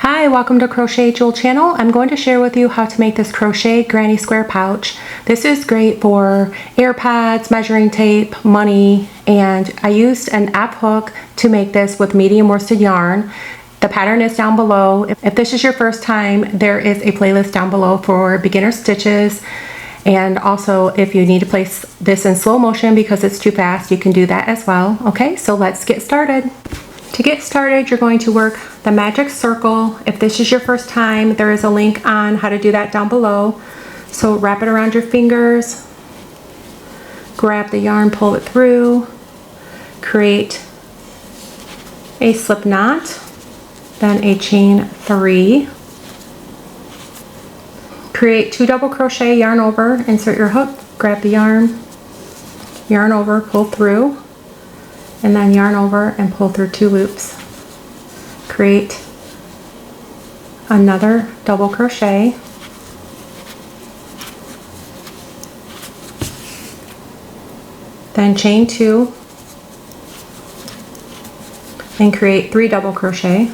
Hi, welcome to Crochet Jewel Channel. I'm going to share with you how to make this crochet granny square pouch. This is great for AirPods, measuring tape, money, and I used an app hook to make this with medium worsted yarn. The pattern is down below. If this is your first time, there is a playlist down below for beginner stitches. And also, if you need to place this in slow motion because it's too fast, you can do that as well. Okay, so let's get started. To get started, you're going to work the magic circle. If this is your first time, there is a link on how to do that down below. So wrap it around your fingers, grab the yarn, pull it through, create a slip knot, then a chain 3. Create 2 double crochet, yarn over, insert your hook, grab the yarn over, pull through, and then yarn over and pull through 2 loops. Create another double crochet, then chain 2 and create 3 double crochet.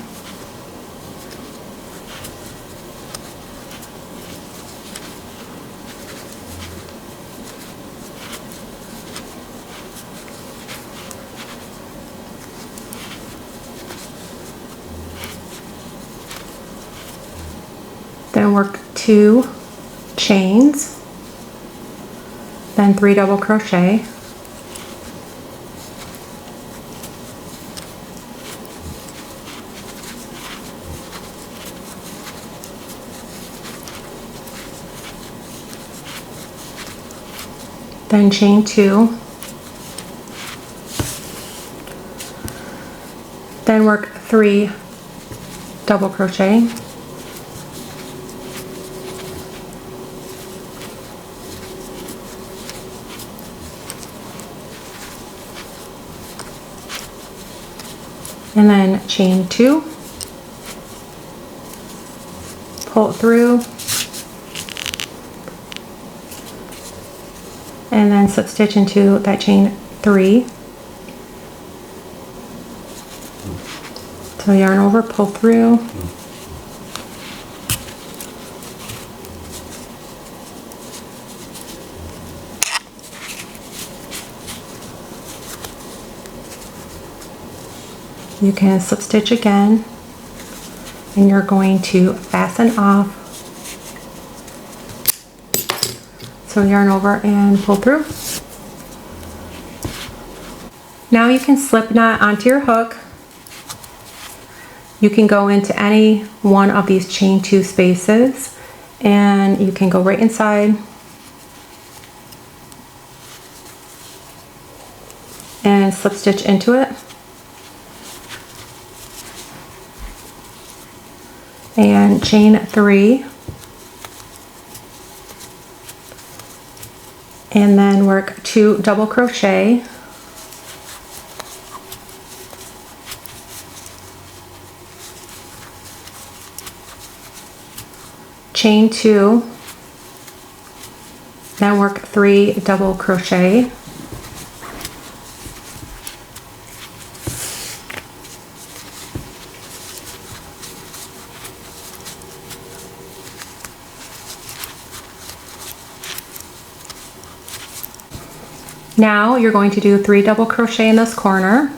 Then work 2 chains, then 3 double crochet, then chain 2, then work 3 double crochet, and then chain 2, pull it through, and then slip stitch into that chain 3. So yarn over, pull through, you can slip stitch again, and you're going to fasten off. So yarn over and pull through. Now you can slip knot onto your hook. You can go into any one of these chain 2 spaces, and you can go right inside and slip stitch into it. And chain 3, and then work 2 double crochet, chain 2, then work 3 double crochet, now you're going to do 3 double crochet in this corner,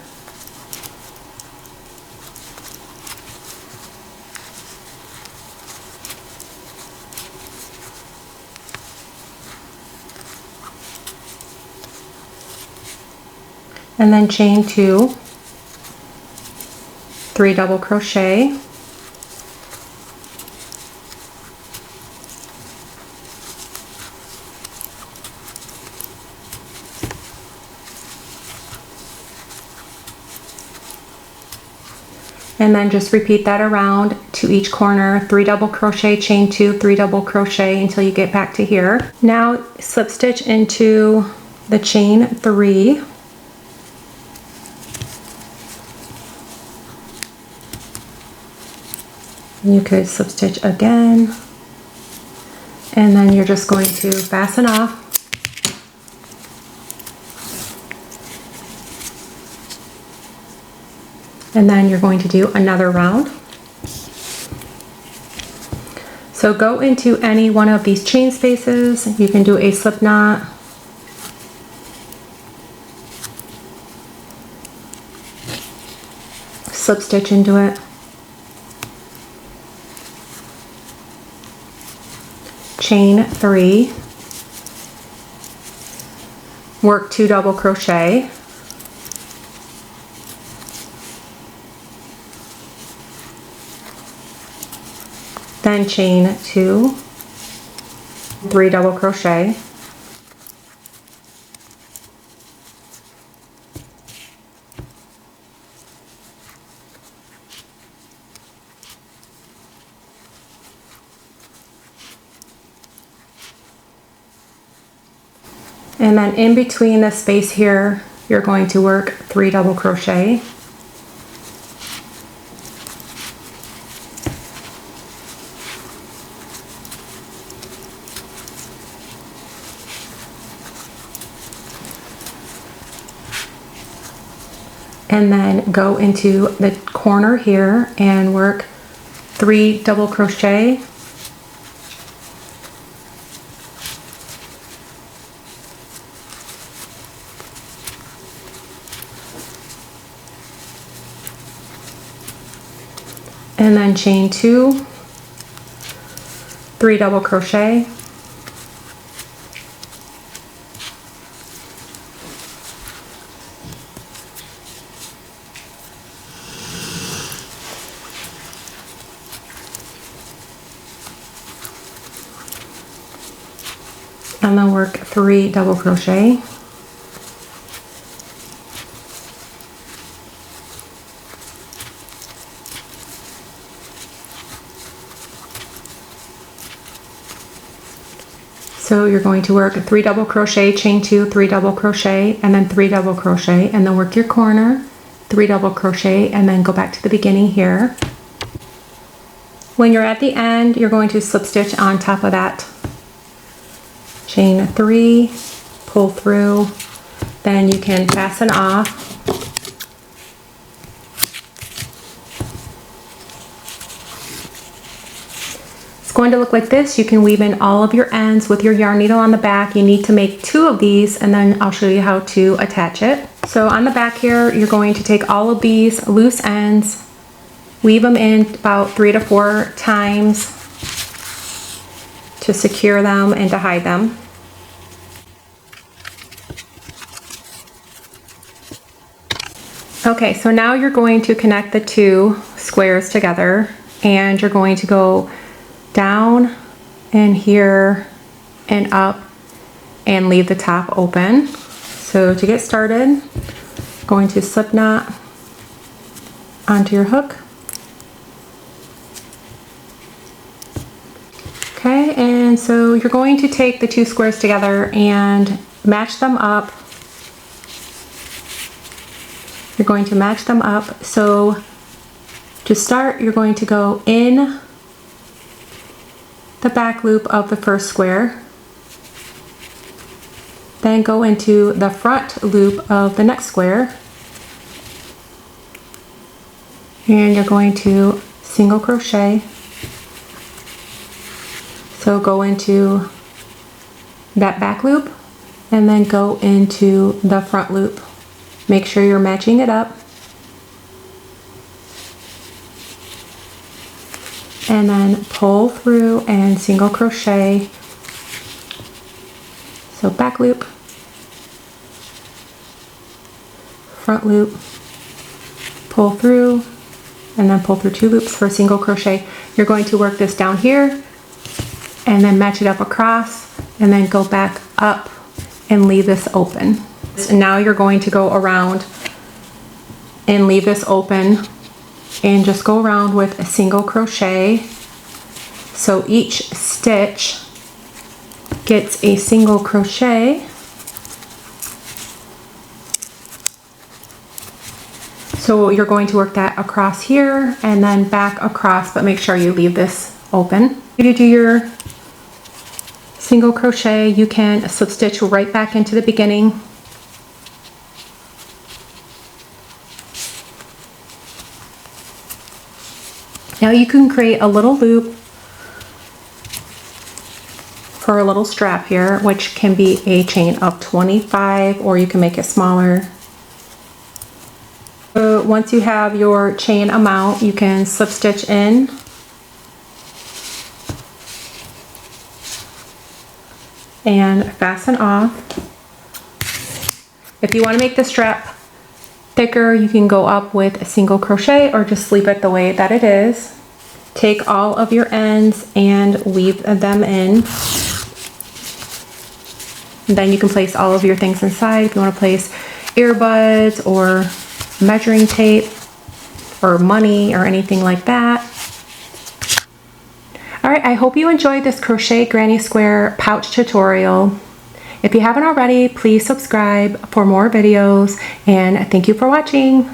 and then chain 2, 3 double crochet, and then just repeat that around to each corner, 3 double crochet, chain 2, 3 double crochet until you get back to here. Now slip stitch into the chain 3, you could slip stitch again, and then you're just going to fasten off. And then you're going to do another round. So go into any one of these chain spaces. You can do a slip knot, slip stitch into it, chain 3, work 2 double crochet, then chain 2, 3 double crochet, and then in between the space here, you're going to work 3 double crochet. And then go into the corner here and work 3 double crochet, and then chain 2, 3 double crochet, and then work 3 double crochet, so you're going to work 3 double crochet, chain 2, 3 double crochet, and then 3 double crochet, and then work your corner, 3 double crochet, and then go back to the beginning here. When you're at the end, you're going to slip stitch on top of that. Chain 3, pull through, then you can fasten off. It's going to look like this. You can weave in all of your ends with your yarn needle on the back. You need to make 2 of these, and then I'll show you how to attach it. So on the back here, you're going to take all of these loose ends, weave them in about 3 to 4 times to secure them and to hide them. Okay, so now you're going to connect the 2 squares together, and you're going to go down and here and up and leave the top open. So to get started, going to slip knot onto your hook. Okay, and so you're going to take the 2 squares together and match them up. You're going to match them up. So to start, you're going to go in the back loop of the first square, then go into the front loop of the next square, and you're going to single crochet. So go into that back loop and then go into the front loop. Make sure you're matching it up. And then pull through and single crochet. So back loop, front loop, pull through, and then pull through 2 loops for a single crochet. You're going to work this down here and then match it up across and then go back up and leave this open. And now you're going to go around and leave this open and just go around with a single crochet. So each stitch gets a single crochet. So you're going to work that across here and then back across, but make sure you leave this open. If you do your single crochet, you can slip stitch right back into the beginning. Now you can create a little loop for a little strap here, which can be a chain of 25, or you can make it smaller. So once you have your chain amount, you can slip stitch in and fasten off. If you want to make the strap thicker, you can go up with a single crochet or just leave it the way that it is. Take all of your ends and weave them in. And then you can place all of your things inside. If you want to place earbuds or measuring tape or money or anything like that. Alright, I hope you enjoyed this crochet granny square pouch tutorial. If you haven't already, please subscribe for more videos, and thank you for watching.